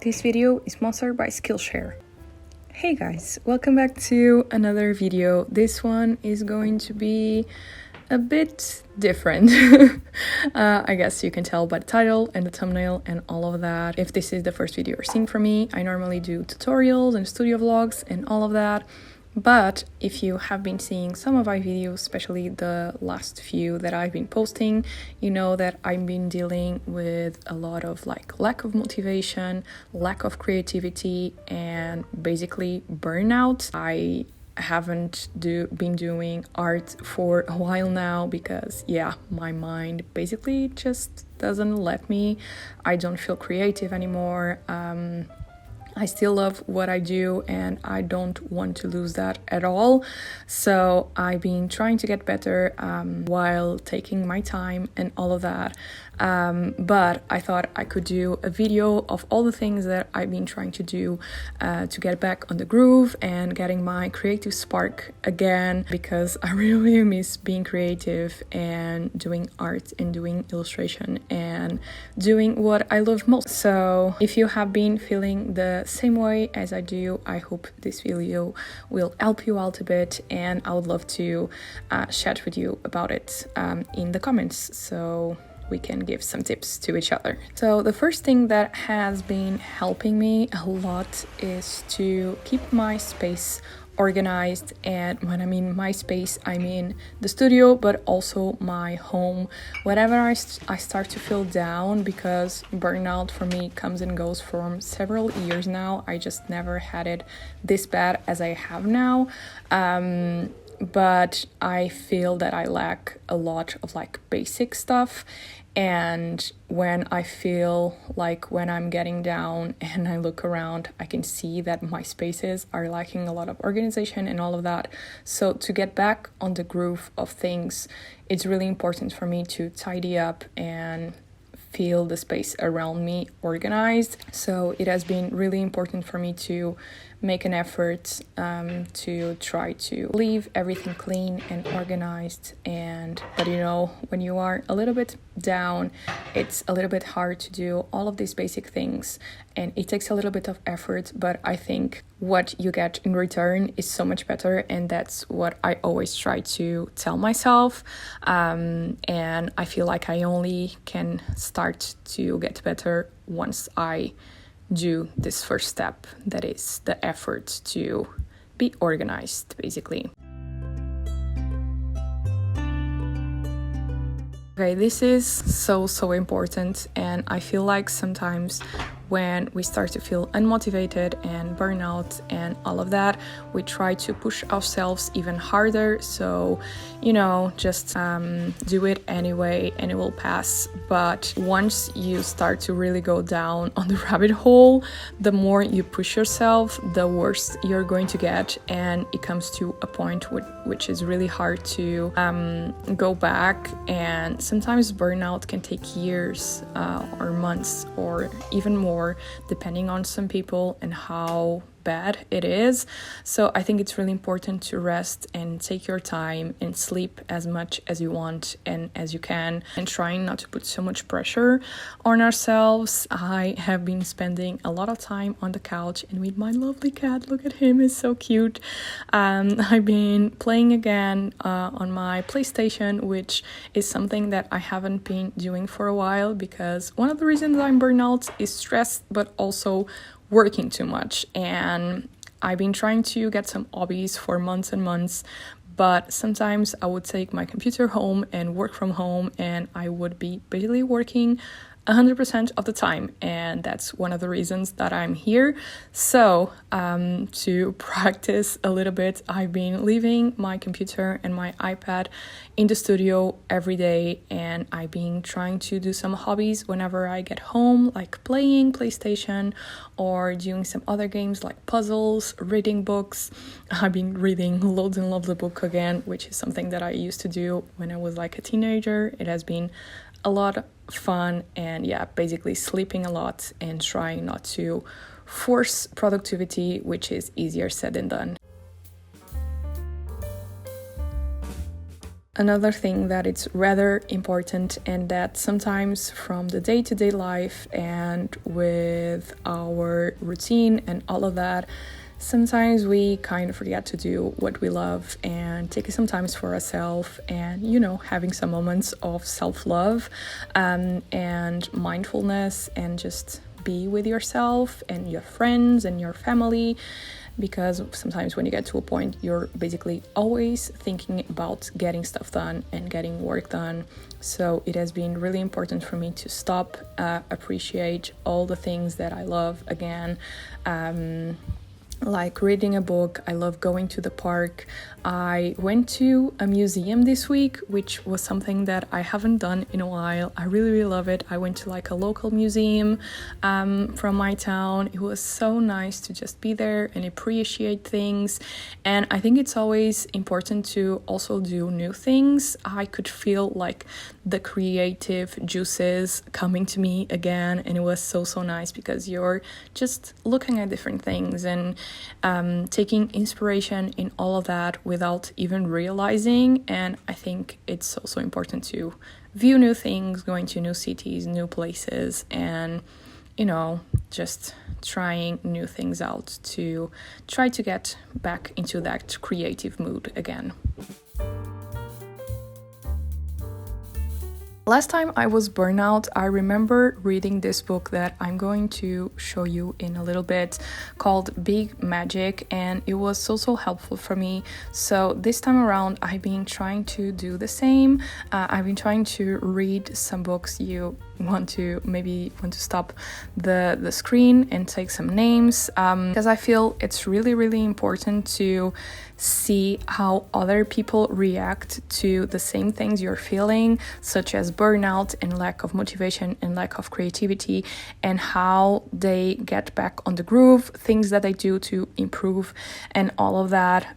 This video is sponsored by Skillshare. Hey guys, welcome back to another video. This one is going to be a bit different. I guess you can tell by the title and the thumbnail and all of that. If this is the first video you're seeing from me, I normally do tutorials and studio vlogs and all of that. But if you have been seeing some of my videos, especially the last few that I've been posting, you know that I've been dealing with a lot of lack of motivation, lack of creativity, and basically burnout. I haven't been doing art for a while now because my mind basically just doesn't let me. I don't feel creative anymore. I still love what I do and I don't want to lose that at all. So I've been trying to get better while taking my time and all of that. But I thought I could do a video of all the things that I've been trying to do to get back on the groove and getting my creative spark again, because I really miss being creative and doing art and doing illustration and doing what I love most. So if you have been feeling the same way as I do, I hope this video will help you out a bit, and I would love to chat with you about it in the comments so we can give some tips to each other. So the first thing that has been helping me a lot is to keep my space organized. And when I mean my space, I mean the studio, but also my home. Whenever I start to feel down, because burnout for me comes and goes from several years now. I just never had it this bad as I have now. But I feel that I lack a lot of basic stuff. And when I feel when I'm getting down and I look around, I can see that my spaces are lacking a lot of organization and all of that. So to get back on the groove of things, it's really important for me to tidy up and feel the space around me organized. So it has been really important for me to make an effort to try to leave everything clean and organized. But when you are a little bit down, it's a little bit hard to do all of these basic things, and it takes a little bit of effort, but I think what you get in return is so much better, and that's what I always try to tell myself. And I feel like I only can start to get better once I do this first step, that is the effort to be organized, basically. Okay, this is so important, and I feel like sometimes when we start to feel unmotivated and burnout and all of that, we try to push ourselves even harder. So, just do it anyway and it will pass. But once you start to really go down on the rabbit hole, the more you push yourself, the worse you're going to get. And it comes to a point which is really hard to go back. And sometimes burnout can take years or months or even more, depending on some people and how bad it is. So I think it's really important to rest and take your time and sleep as much as you want and as you can, and trying not to put so much pressure on ourselves. I have been spending a lot of time on the couch and with my lovely cat. Look at him, he's so cute. I've been playing again on my PlayStation, which is something that I haven't been doing for a while, because one of the reasons I'm burnout is stress, but also working too much. And I've been trying to get some hobbies for months and months, but sometimes I would take my computer home and work from home, and I would be basically working 100% of the time, and that's one of the reasons that I'm here. So to practice a little bit, I've been leaving my computer and my iPad in the studio every day, and I've been trying to do some hobbies whenever I get home, like playing PlayStation or doing some other games like puzzles, reading books. I've been reading loads and loads of books again, which is something that I used to do when I was a teenager. It has been a lot of fun, and basically sleeping a lot and trying not to force productivity, which is easier said than done. Another thing that it's rather important, and that sometimes from the day-to-day life and with our routine and all of that, sometimes we kind of forget to do what we love and taking some time for ourselves and, having some moments of self-love and mindfulness and just be with yourself and your friends and your family. Because sometimes when you get to a point, you're basically always thinking about getting stuff done and getting work done. So it has been really important for me to stop, appreciate all the things that I love again. Like reading a book. I love going to the park. I went to a museum this week, which was something that I haven't done in a while. I really, really love it. I went to like a local museum from my town. It was so nice to just be there and appreciate things. And I think it's always important to also do new things. I could feel like the creative juices coming to me again, and it was so nice because you're just looking at different things and taking inspiration in all of that without even realizing. And I think it's also important to view new things, going to new cities, new places, and just trying new things out to try to get back into that creative mood again. Last time I was burnout, I remember reading this book that I'm going to show you in a little bit called Big Magic, and it was so helpful for me. So this time around, I've been trying to do the same. I've been trying to read some books. You want to stop the screen and take some names because I feel it's really important to see how other people react to the same things you're feeling, such as burnout and lack of motivation and lack of creativity, and how they get back on the groove, things that they do to improve and all of that,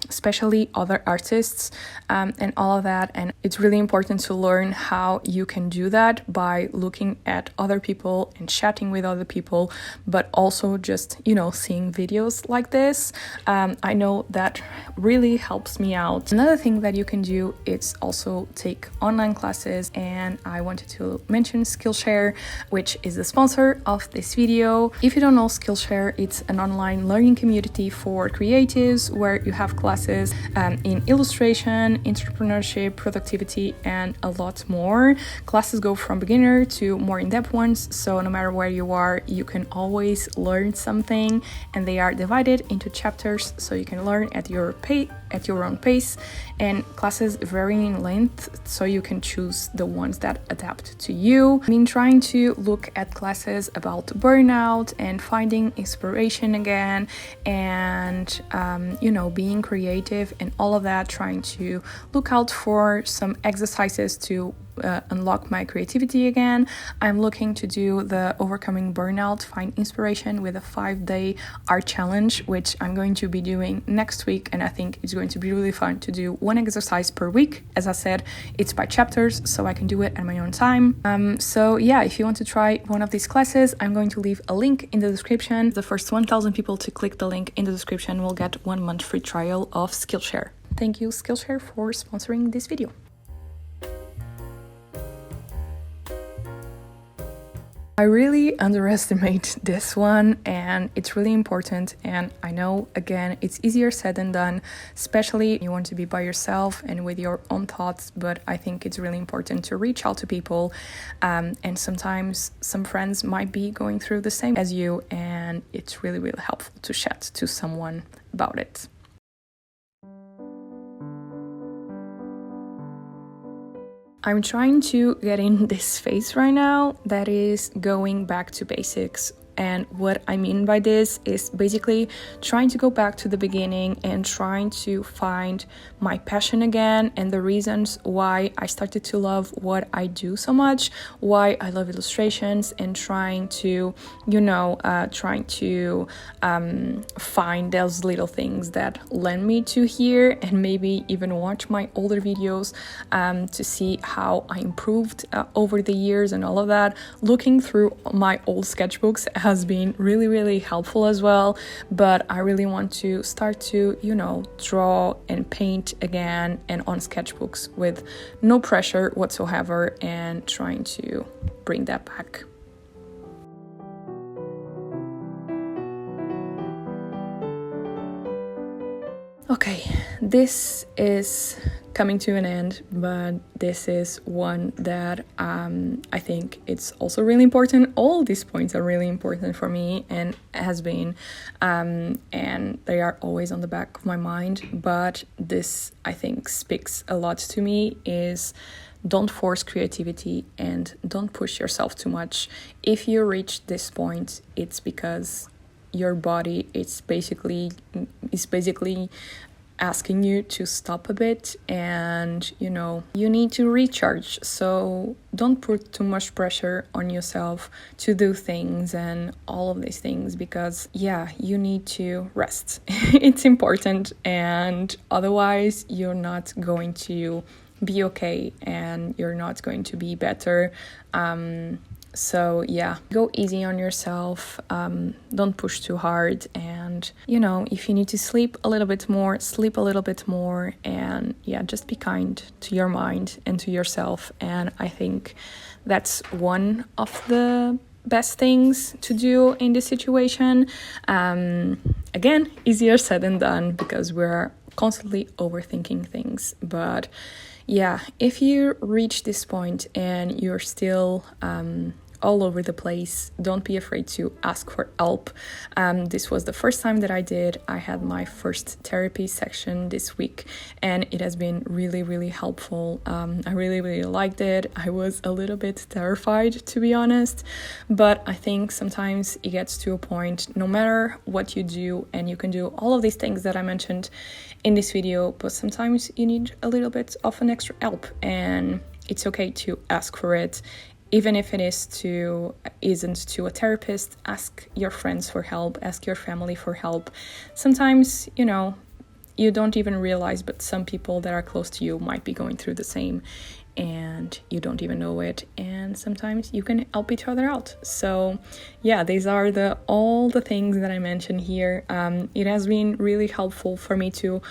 especially other artists and all of that. And it's really important to learn how you can do that by looking at other people and chatting with other people, but also just seeing videos like this. I know that really helps me out. Another thing that you can do is also take online classes, and I wanted to mention Skillshare, which is the sponsor of this video. If you don't know Skillshare, it's an online learning community for creatives where you have classes in illustration, entrepreneurship, productivity, and a lot more. Classes go from beginner to more in-depth ones, so no matter where you are, you can always learn something, and they are divided into chapters so you can learn at your own pace, and classes vary in length so you can choose the ones that adapt to you. I've been trying to look at classes about burnout and finding inspiration again, and being creative and all of that, trying to look out for some exercises to unlock my creativity again. I'm looking to do the Overcoming Burnout Find Inspiration with a 5-day art challenge, which I'm going to be doing next week, and I think it's going to be really fun to do one exercise per week. As I said, it's by chapters, so I can do it at my own time. So yeah, if you want to try one of these classes, I'm going to leave a link in the description. The first 1,000 people to click the link in the description will get 1 month free trial of Skillshare. Thank you, Skillshare, for sponsoring this video. I really underestimate this one, and it's really important. And I know, again, it's easier said than done, especially if you want to be by yourself and with your own thoughts. But I think it's really important to reach out to people. And sometimes some friends might be going through the same as you, and it's really helpful to chat to someone about it. I'm trying to get in this phase right now that is going back to basics. And what I mean by this is basically trying to go back to the beginning and trying to find my passion again and the reasons why I started to love what I do so much, why I love illustrations, and trying to, find those little things that led me to here, and maybe even watch my older videos to see how I improved over the years and all of that. Looking through my old sketchbooks has been really helpful as well, but I really want to start to, draw and paint again and on sketchbooks with no pressure whatsoever and trying to bring that back. Okay, this is coming to an end, but this is one that I think it's also really important. All these points are really important for me and has been, and they are always on the back of my mind, but this I think speaks a lot to me is don't force creativity and don't push yourself too much. If you reach this point, it's because your body is basically asking you to stop a bit, and you need to recharge. So don't put too much pressure on yourself to do things and all of these things, because you need to rest. It's important, and otherwise you're not going to be okay and you're not going to be better. So go easy on yourself, don't push too hard, and if you need to sleep a little bit more, sleep a little bit more, and just be kind to your mind and to yourself. And I think that's one of the best things to do in this situation. Again, easier said than done because we're constantly overthinking things, but if you reach this point and you're still all over the place, don't be afraid to ask for help. This was the first time that I did. I had my first therapy section this week and it has been really helpful. I really liked it. I was a little bit terrified, to be honest, but I think sometimes it gets to a point, no matter what you do, and you can do all of these things that I mentioned in this video, but sometimes you need a little bit of an extra help, and it's okay to ask for it. Even if it isn't to a therapist, ask your friends for help, ask your family for help. Sometimes, you don't even realize, but some people that are close to you might be going through the same and you don't even know it. And sometimes you can help each other out. So these are all the things that I mentioned here. It has been really helpful for me to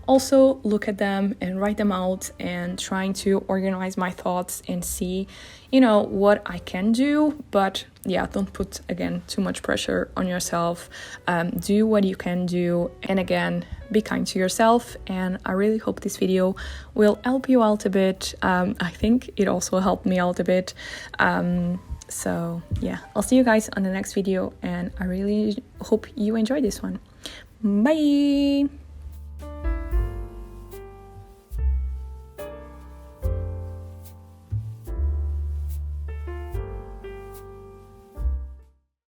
also look at them and write them out and trying to organize my thoughts and see, what I can do. But don't put, again, too much pressure on yourself. Do what you can do. And again, be kind to yourself. And I really hope this video will help you out a bit. I think it also helped me out a bit. So I'll see you guys on the next video. And I really hope you enjoyed this one. Bye!